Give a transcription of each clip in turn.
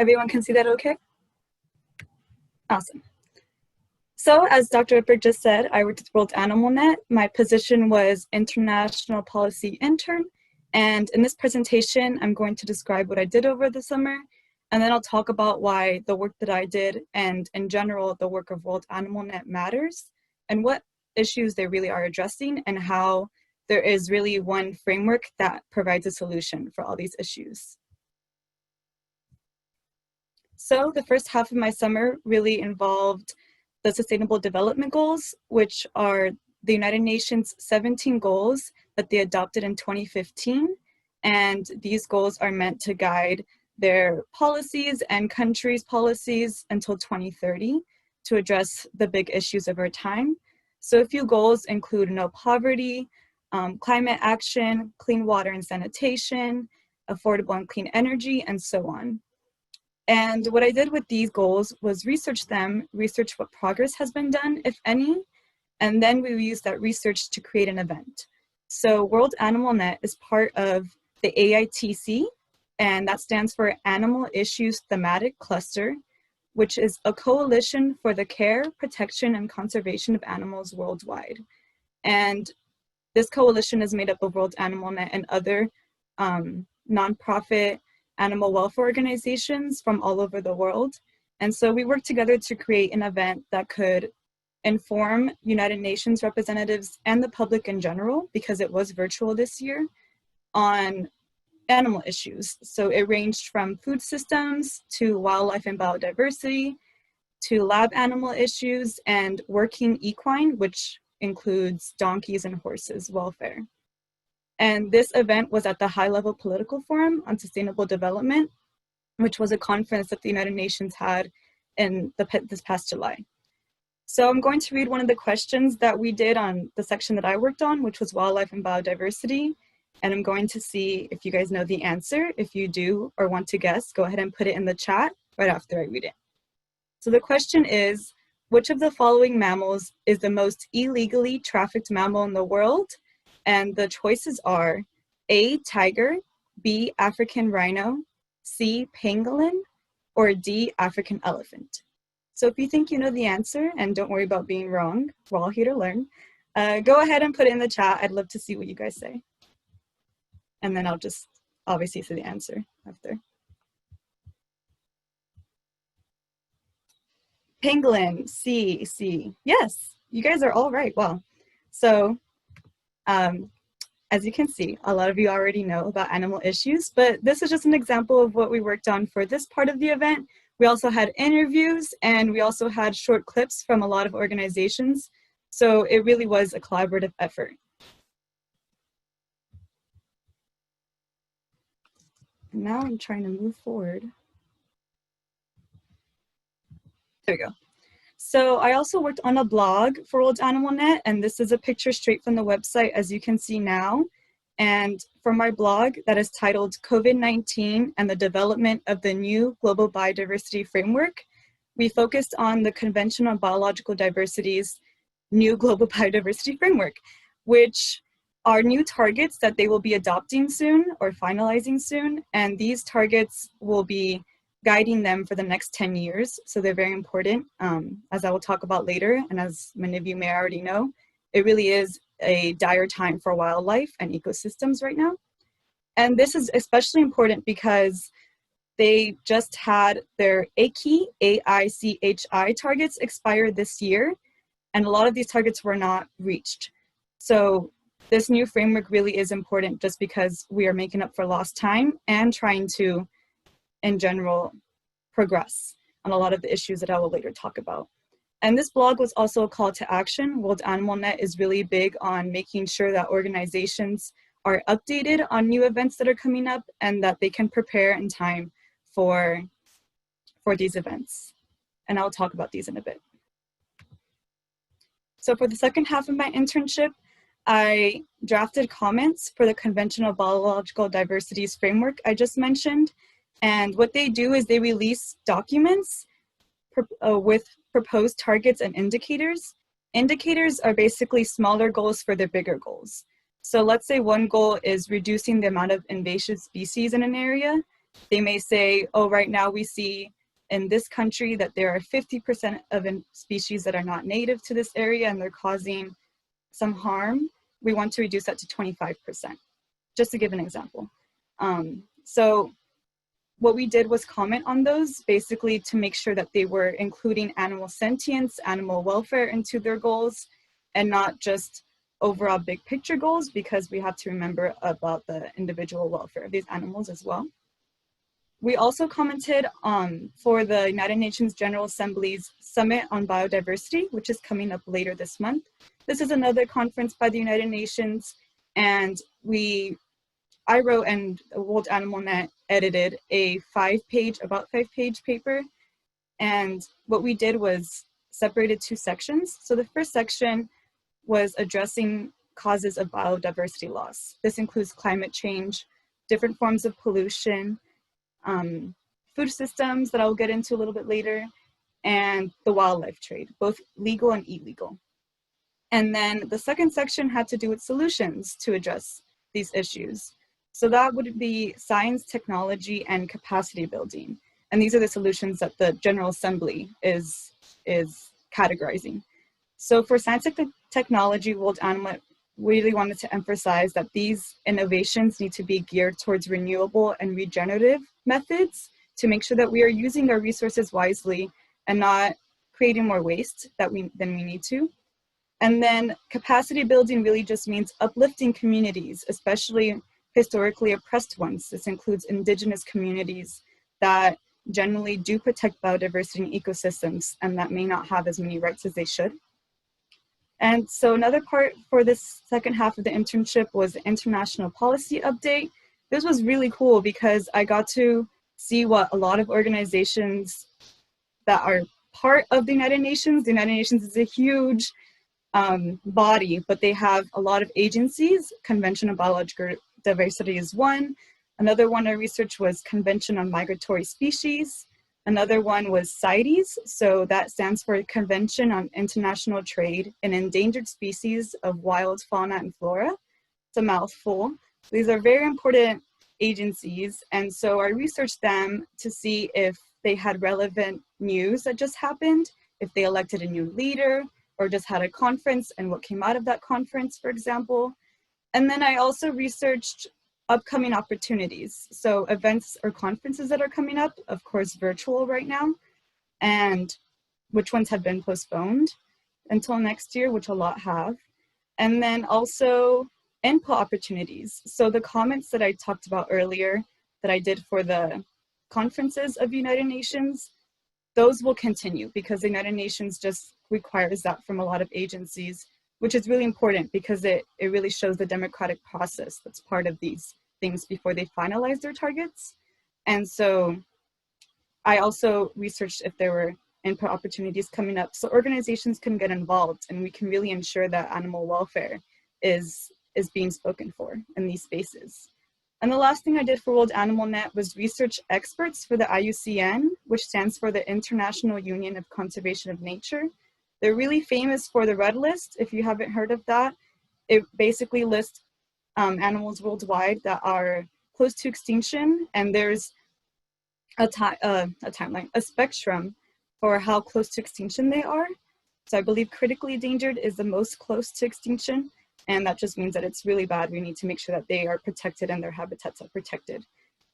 Everyone can see that okay? Awesome. So as Dr. Rippert just said, I worked with World Animal Net. My position was International Policy Intern. And in this presentation, I'm going to describe what I did over the summer, and then I'll talk about why the work that I did and in general, the work of World Animal Net matters and what issues they really are addressing and how there is really one framework that provides a solution for all these issues. So the first half of my summer really involved the Sustainable Development Goals, which are the United Nations 17 goals that they adopted in 2015. And these goals are meant to guide their policies and countries' policies until 2030 to address the big issues of our time. So a few goals include no poverty, climate action, clean water and sanitation, affordable and clean energy, and so on. And what I did with these goals was research them, research what progress has been done, if any, and then we use that research to create an event. So World Animal Net is part of the AITC, and that stands for Animal Issues Thematic Cluster, which is a coalition for the care, protection, and conservation of animals worldwide. And this coalition is made up of World Animal Net and other nonprofit animal welfare organizations from all over the world. And so we worked together to create an event that could inform United Nations representatives and the public in general, because it was virtual this year, on animal issues. So it ranged from food systems to wildlife and biodiversity, to lab animal issues and working equine, which includes donkeys and horses welfare. And this event was at the High-Level Political Forum on Sustainable Development, which was a conference that the United Nations had in this past July. So I'm going to read one of the questions that we did on the section that I worked on, which was wildlife and biodiversity. And I'm going to see if you guys know the answer. If you do or want to guess, go ahead and put it in the chat right after I read it. So the question is, which of the following mammals is the most illegally trafficked mammal in the world? And the choices are A, tiger, B, African rhino, C, pangolin, or D, African elephant. So if you think you know the answer, and don't worry about being wrong, we're all here to learn, go ahead and put it in the chat. I'd love to see what you guys say. And then I'll just obviously say the answer after. Pangolin, C. Yes, you guys are all right. Wow. So as you can see, a lot of you already know about animal issues, but this is just an example of what we worked on for this part of the event. We also had interviews, and we also had short clips from a lot of organizations. So it really was a collaborative effort. Now I'm trying to move forward. There we go. So I also worked on a blog for World Animal Net, and this is a picture straight from the website, as you can see now. And for my blog that is titled COVID-19 and the Development of the New Global Biodiversity Framework, we focused on the Convention on Biological Diversity's new Global Biodiversity Framework, which are new targets that they will be adopting soon or finalizing soon. And these targets will be guiding them for the next 10 years. So they're very important, as I will talk about later. And as many of you may already know, it really is a dire time for wildlife and ecosystems right now. And this is especially important because they just had their AICHI, AICHI targets expire this year. And a lot of these targets were not reached. So this new framework really is important just because we are making up for lost time and trying to, in general, progress on a lot of the issues that I will later talk about. And this blog was also a call to action. World Animal Net is really big on making sure that organizations are updated on new events that are coming up and that they can prepare in time for these events. And I'll talk about these in a bit. So for the second half of my internship, I drafted comments for the Conventional Biological Diversity's framework I just mentioned. And what they do is they release documents with proposed targets and indicators. Indicators are basically smaller goals for their bigger goals. So let's say one goal is reducing the amount of invasive species in an area. they may say, oh, right now we see in this country that there are 50% of species that are not native to this area and they're causing some harm. We want to reduce that to 25%, just to give an example. So what we did was comment on those, basically to make sure that they were including animal sentience, animal welfare into their goals, and not just overall big picture goals, because we have to remember about the individual welfare of these animals as well. We also commented for the United Nations General Assembly's Summit on Biodiversity, which is coming up later this month. This is another conference by the United Nations, and I wrote and World Animal Net edited a about 5-page paper. And what we did was separated 2 sections. So the first section was addressing causes of biodiversity loss. This includes climate change, different forms of pollution, food systems that I'll get into a little bit later, and the wildlife trade, both legal and illegal. And then the second section had to do with solutions to address these issues. So that would be science, technology, and capacity building. And these are the solutions that the General Assembly is categorizing. So for science and technology, World Animal really wanted to emphasize that these innovations need to be geared towards renewable and regenerative methods to make sure that we are using our resources wisely and not creating more waste than we need to. And then capacity building really just means uplifting communities, especially historically oppressed ones. This includes indigenous communities that generally do protect biodiversity and ecosystems and that may not have as many rights as they should. And so another part for this second half of the internship was the International Policy Update. This was really cool because I got to see what a lot of organizations that are part of the United Nations is a huge body, but they have a lot of agencies. Convention on Biological Diversity is one. Another one I researched was Convention on Migratory Species. Another one was CITES, so that stands for Convention on International Trade in Endangered Species of Wild Fauna and Flora. It's a mouthful. These are very important agencies, and so I researched them to see if they had relevant news that just happened, if they elected a new leader, or just had a conference and what came out of that conference, for example. And then I also researched upcoming opportunities. So events or conferences that are coming up, of course, virtual right now, and which ones have been postponed until next year, which a lot have. And then also input opportunities. So the comments that I talked about earlier that I did for the conferences of United Nations, those will continue because the United Nations just requires that from a lot of agencies, which is really important because it really shows the democratic process that's part of these things before they finalize their targets. And so I also researched if there were input opportunities coming up so organizations can get involved and we can really ensure that animal welfare is being spoken for in these spaces. And the last thing I did for World Animal Net was research experts for the IUCN, which stands for the International Union of Conservation of Nature. They're really famous for the Red List. If you haven't heard of that, it basically lists animals worldwide that are close to extinction, and there's a timeline, a spectrum for how close to extinction they are. So I believe critically endangered is the most close to extinction, and that just means that it's really bad. We need to make sure that they are protected and their habitats are protected.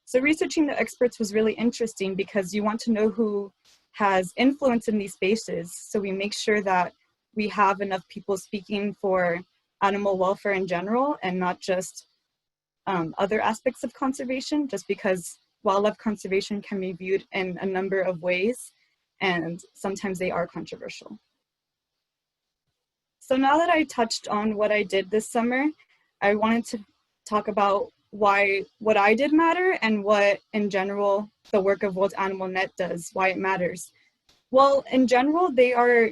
So researching the experts was really interesting because you want to know who has influence in these spaces, so we make sure that we have enough people speaking for animal welfare in general and not just other aspects of conservation, just because wildlife conservation can be viewed in a number of ways and sometimes they are controversial. So now that I touched on what I did this summer, I wanted to talk about what I did matter and what in general the work of World Animal Net does, why it matters. Well, in general, they are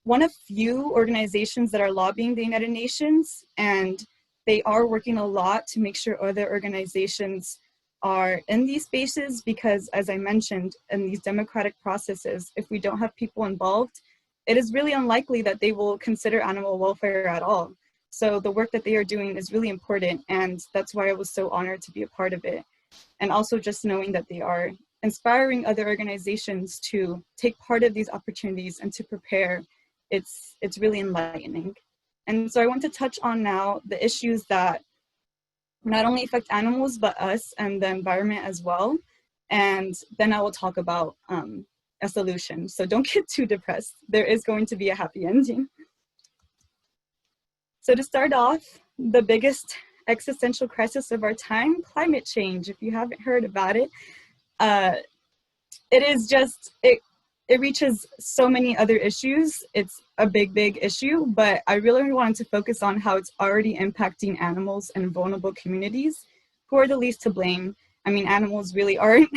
one of few organizations that are lobbying the United Nations, and they are working a lot to make sure other organizations are in these spaces because, as I mentioned, in these democratic processes, if we don't have people involved, it is really unlikely that they will consider animal welfare at all. So the work that they are doing is really important, and that's why I was so honored to be a part of it. And also just knowing that they are inspiring other organizations to take part of these opportunities and to prepare, it's really enlightening. And so I want to touch on now the issues that not only affect animals, but us and the environment as well. And then I will talk about a solution. So don't get too depressed. There is going to be a happy ending. So to start off, the biggest existential crisis of our time, climate change. If you haven't heard about it, it is just, it reaches so many other issues. It's a big issue, but I really wanted to focus on how it's already impacting animals and vulnerable communities who are the least to blame. I mean, animals really aren't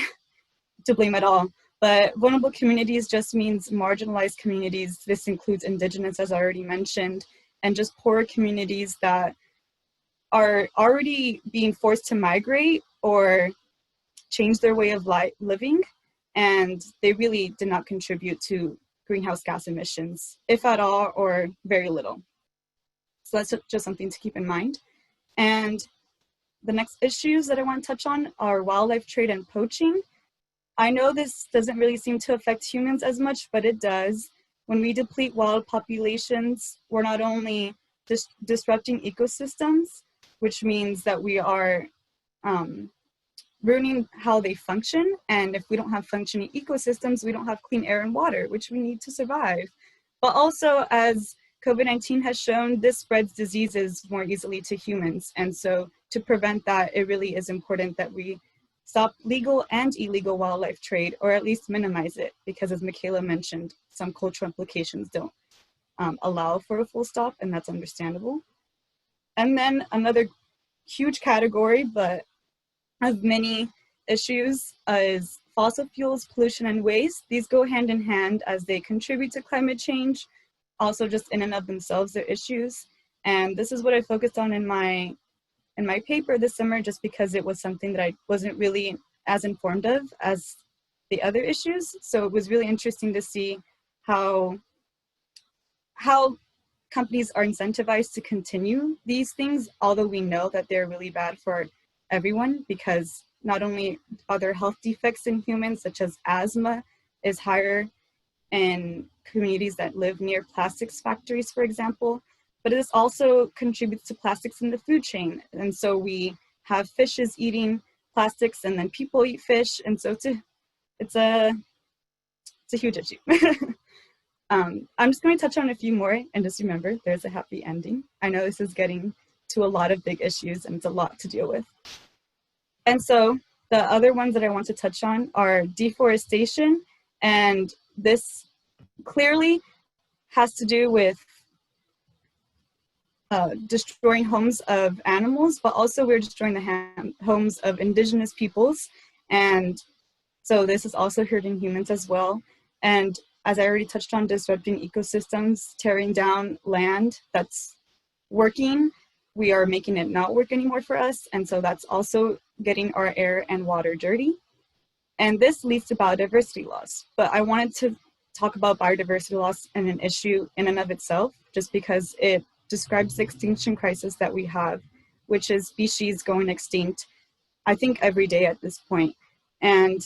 to blame at all, but vulnerable communities just means marginalized communities. This includes indigenous, as I already mentioned, and just poorer communities that are already being forced to migrate or change their way of living, and they really did not contribute to greenhouse gas emissions, if at all, or very little. So that's just something to keep in mind. And the next issues that I want to touch on are wildlife trade and poaching. I know this doesn't really seem to affect humans as much, but it does. When we deplete wild populations, we're not only disrupting ecosystems, which means that we are ruining how they function. And if we don't have functioning ecosystems, we don't have clean air and water, which we need to survive. But also, as COVID-19 has shown, this spreads diseases more easily to humans. And so to prevent that, it really is important that we stop legal and illegal wildlife trade, or at least minimize it, because as Michaela mentioned, some cultural implications don't allow for a full stop, and that's understandable. And then another huge category, but of many issues, is fossil fuels, pollution, and waste. These go hand in hand as they contribute to climate change. Also, just in and of themselves, they're issues. And this is what I focused on in my paper this summer, just because it was something that I wasn't really as informed of as the other issues. So it was really interesting to see how companies are incentivized to continue these things, although we know that they're really bad for everyone, because not only are there health defects in humans, such as asthma is higher in communities that live near plastics factories, for example, but this also contributes to plastics in the food chain. And so we have fishes eating plastics, and then people eat fish. And so it's a huge issue. I'm just going to touch on a few more, and just remember, there's a happy ending. I know this is getting to a lot of big issues, and it's a lot to deal with. And so the other ones that I want to touch on are deforestation, and this clearly has to do with destroying homes of animals, but also we're destroying the homes of indigenous peoples. And so this is also hurting humans as well. And as I already touched on, disrupting ecosystems, tearing down land that's working, we are making it not work anymore for us. And so that's also getting our air and water dirty. And this leads to biodiversity loss. But I wanted to talk about biodiversity loss and an issue in and of itself, just because it describes the extinction crisis that we have, which is species going extinct, I think every day at this point. And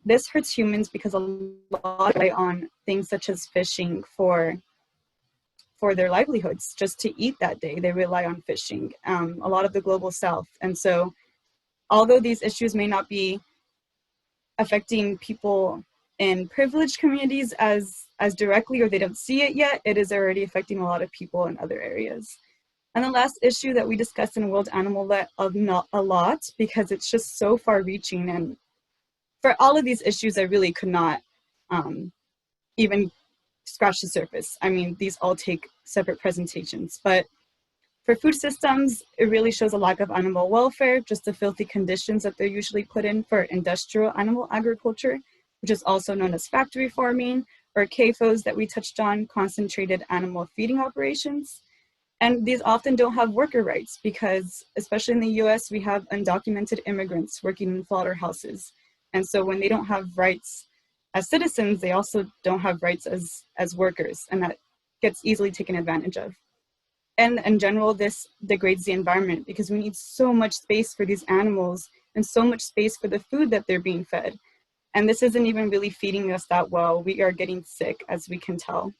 this hurts humans because a lot rely on things such as fishing for their livelihoods, just to eat that day. They rely on fishing, a lot of the global south. And so although these issues may not be affecting people in privileged communities as directly, or they don't see it yet, it is already affecting a lot of people in other areas. And the last issue that we discussed in World Animal not a lot, because it's just so far reaching, and for all of these issues I really could not even scratch the surface. I mean, these all take separate presentations, but for food systems, it really shows a lack of animal welfare, just the filthy conditions that they're usually put in for industrial animal agriculture, which is also known as factory farming, or CAFOs that we touched on, concentrated animal feeding operations. And these often don't have worker rights because, especially in the US, we have undocumented immigrants working in slaughterhouses. And so when they don't have rights as citizens, they also don't have rights as workers, and that gets easily taken advantage of. And in general, this degrades the environment because we need so much space for these animals and so much space for the food that they're being fed. And this isn't even really feeding us that well. We are getting sick, as we can tell.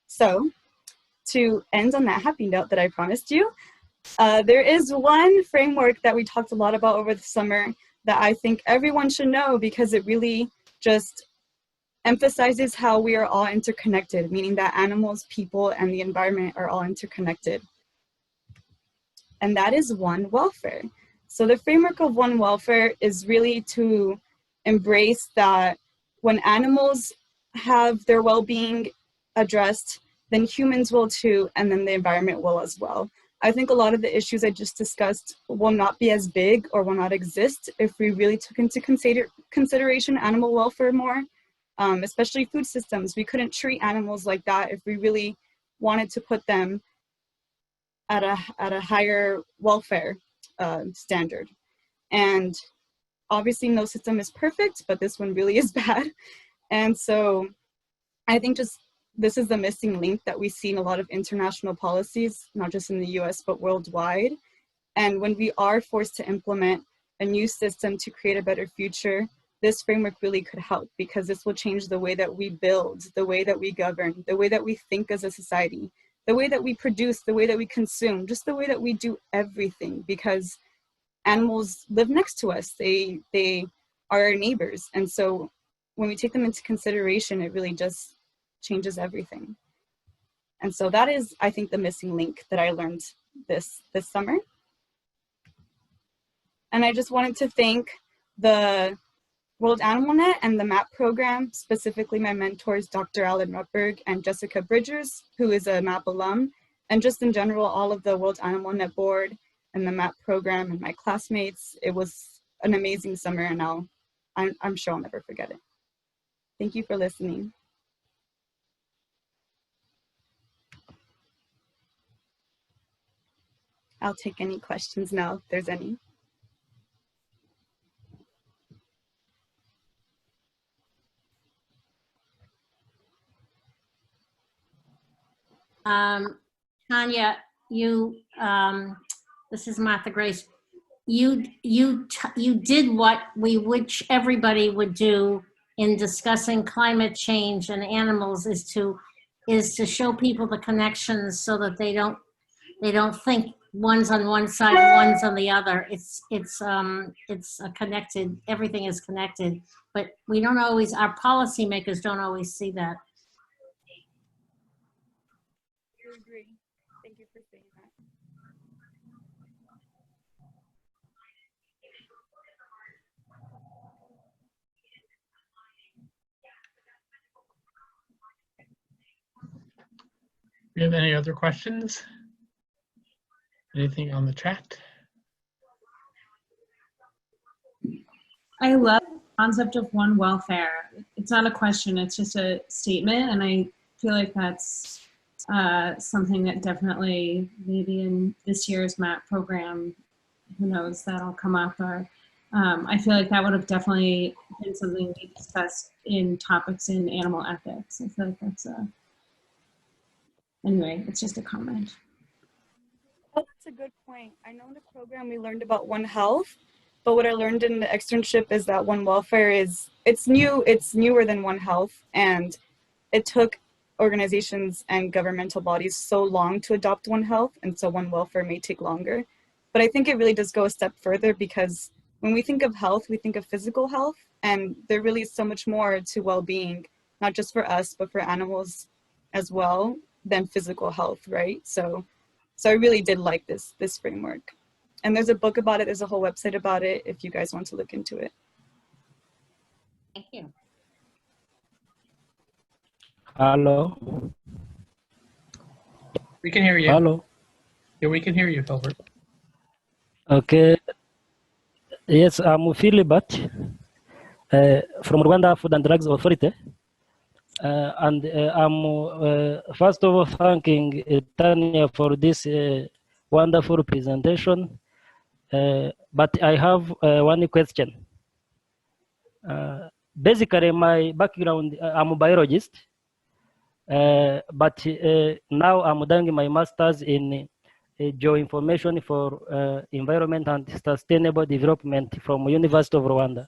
So to end on that happy note that I promised you, there is one framework that we talked a lot about over the summer that I think everyone should know, because it really just emphasizes how we are all interconnected, meaning that animals, people, and the environment are all interconnected. And that is one welfare. So the framework of one welfare is really to embrace that when animals have their well-being addressed, then humans will too, and then the environment will as well. I think a lot of the issues I just discussed will not be as big or will not exist if we really took into consideration animal welfare more, especially food systems. We couldn't treat animals like that if we really wanted to put them at a higher welfare standard. And obviously no system is perfect, but this one really is bad. And so I think just this is the missing link that we see in a lot of international policies, not just in the US, but worldwide. And when we are forced to implement a new system to create a better future, this framework really could help, because this will change the way that we build, the way that we govern, the way that we think as a society, the way that we produce, the way that we consume, just the way that we do everything, because animals live next to us. They are our neighbors. And so when we take them into consideration, it really just changes everything. And so that is, I think, the missing link that I learned this summer. And I just wanted to thank the World Animal Net and the MAPP program, specifically my mentors, Dr. Alan Rutberg and Jessica Bridgers, who is a MAPP alum, and just in general, all of the World Animal Net board and the MAPP program and my classmates. It was an amazing summer, and I'm sure I'll never forget it. Thank you for listening. I'll take any questions now, if there's any. Tania, this is Martha Grace. You did what everybody would do in discussing climate change and animals, is to show people the connections so that they don't think one's on one side, one's on the other. It's a connected, everything is connected, but we don't always, our policymakers don't always see that. I agree. Thank you for saying that. Do you have any other questions? Anything on the chat? I love the concept of one welfare. It's not a question, it's just a statement. And I feel like that's something that definitely, maybe in this year's MAPP program, who knows, that'll come up. Or I feel like that would have definitely been something we discussed in topics in animal ethics. I feel like that's anyway, it's just a comment. Oh, that's a good point. I know in the program we learned about One Health, but what I learned in the externship is that One Welfare it's newer than One Health, and it took organizations and governmental bodies so long to adopt One Health, and so One Welfare may take longer. But I think it really does go a step further, because when we think of health, we think of physical health, and there really is so much more to well-being, not just for us, but for animals as well, than physical health, right? So I really did like this framework. And there's a book about it, there's a whole website about it, if you guys want to look into it. Thank you. Hello. We can hear you. Hello. Yeah, we can hear you, Filbert. Okay. Yes, I'm Philibert from Rwanda Food and Drugs Authority. And I'm first of all thanking Tania for this wonderful presentation. But I have one question. Basically, my background, I'm a biologist, but now I'm doing my master's in geoinformation for environment and sustainable development from University of Rwanda.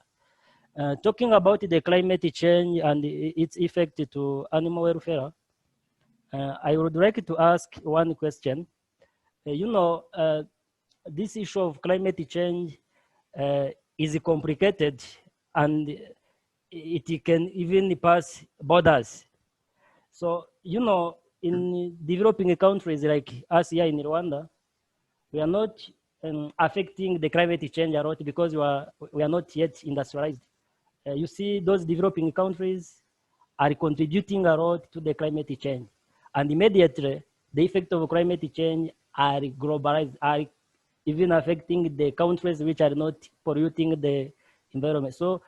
Talking about the climate change and its effect to animal welfare, I would like to ask one question. This issue of climate change is complicated, and it can even pass borders. So, in developing countries like us here in Rwanda, we are not affecting the climate change a lot because we are not yet industrialized. You see, those developing countries are contributing a lot to the climate change. And immediately, the effect of climate change are globalized, are even affecting the countries which are not polluting the environment. So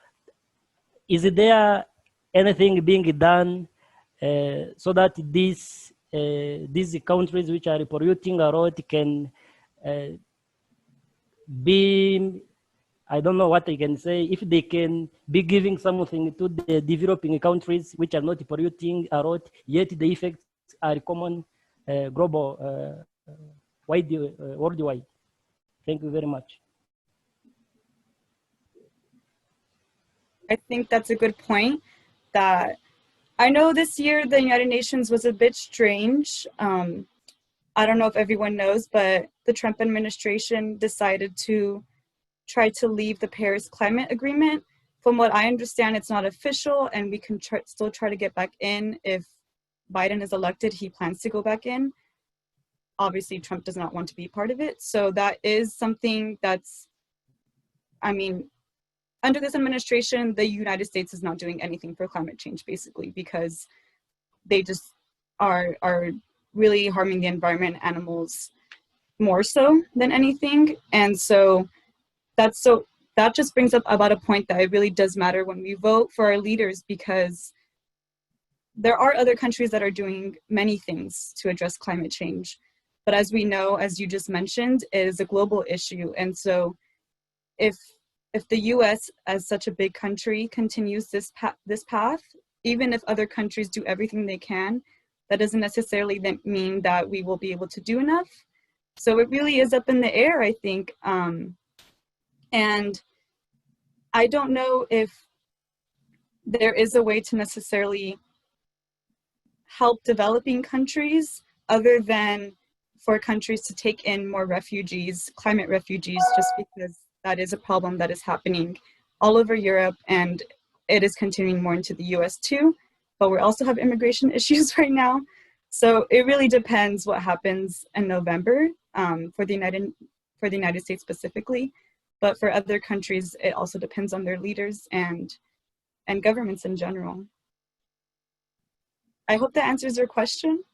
is there anything being done so that these countries which are polluting a lot can be, I don't know what I can say, if they can be giving something to the developing countries which are not polluting a lot, yet the effects are common, global, worldwide. Thank you very much. I think that's a good point. That I know this year the United Nations was a bit strange. I don't know if everyone knows, but the Trump administration decided to try to leave the Paris Climate Agreement. From what I understand, it's not official, and we can still try to get back in. If Biden is elected, he plans to go back in. Obviously, Trump does not want to be part of it. So that is something that's, I mean, under this administration, the United States is not doing anything for climate change, basically, because they just are really harming the environment and animals more so than anything. And so that just brings up about a point that it really does matter when we vote for our leaders, because there are other countries that are doing many things to address climate change. But as we know, as you just mentioned, it is a global issue. And so if the US, as such a big country, continues this path, even if other countries do everything they can, that doesn't necessarily mean that we will be able to do enough. So it really is up in the air, I think. And I don't know if there is a way to necessarily help developing countries other than for countries to take in more refugees, climate refugees, just because that is a problem that is happening all over Europe, and it is continuing more into the US too. But we also have immigration issues right now. So it really depends what happens in November for the United States specifically. But for other countries, it also depends on their leaders and governments in general. I hope that answers your question.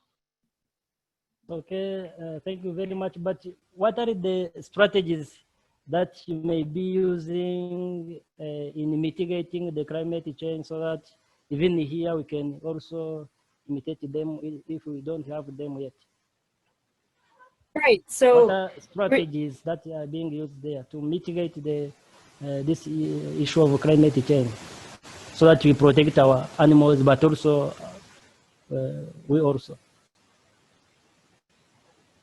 Okay, thank you very much. But what are the strategies that you may be using in mitigating the climate change so that even here we can also imitate them if we don't have them yet? Right, so what are strategies that are being used there to mitigate this issue of climate change so that we protect our animals, but also we also?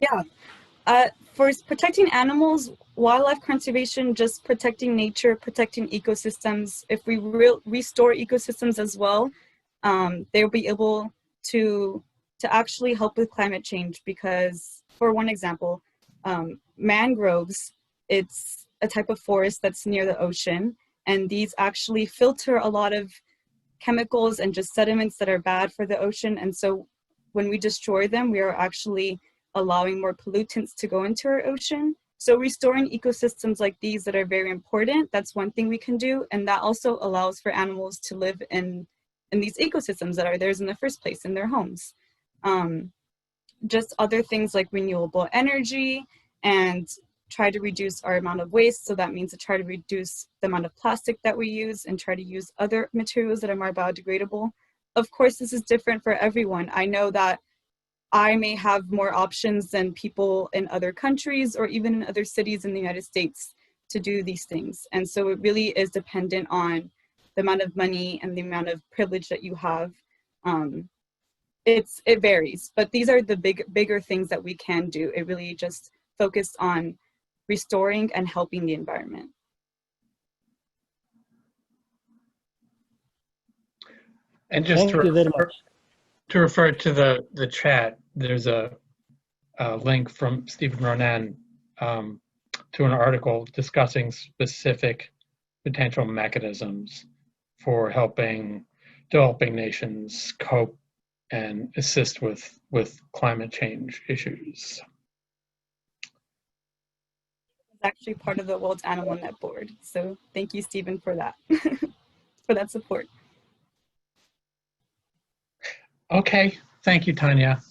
Yeah, for protecting animals, wildlife conservation, just protecting nature, protecting ecosystems. If we restore ecosystems as well, they'll be able to actually help with climate change. Because, for one example, mangroves, it's a type of forest that's near the ocean, and these actually filter a lot of chemicals and just sediments that are bad for the ocean. And so when we destroy them, we are actually allowing more pollutants to go into our ocean. So restoring ecosystems like these that are very important, that's one thing we can do. And that also allows for animals to live in these ecosystems that are theirs in the first place, in their homes. Just other things like renewable energy, and try to reduce our amount of waste. So that means to try to reduce the amount of plastic that we use and try to use other materials that are more biodegradable. Of course, this is different for everyone. I know that I may have more options than people in other countries or even in other cities in the United States to do these things. And so it really is dependent on the amount of money and the amount of privilege that you have. it varies, but these are the bigger things that we can do. It really just focused on restoring and helping the environment. And just Thank you very much. to refer to the chat, there's a link from Stephen Ronan to an article discussing specific potential mechanisms for helping developing nations cope and assist with climate change issues. It's actually part of the World Animal Net board. So thank you, Stephen, for that, for that support. Okay, thank you, Tania.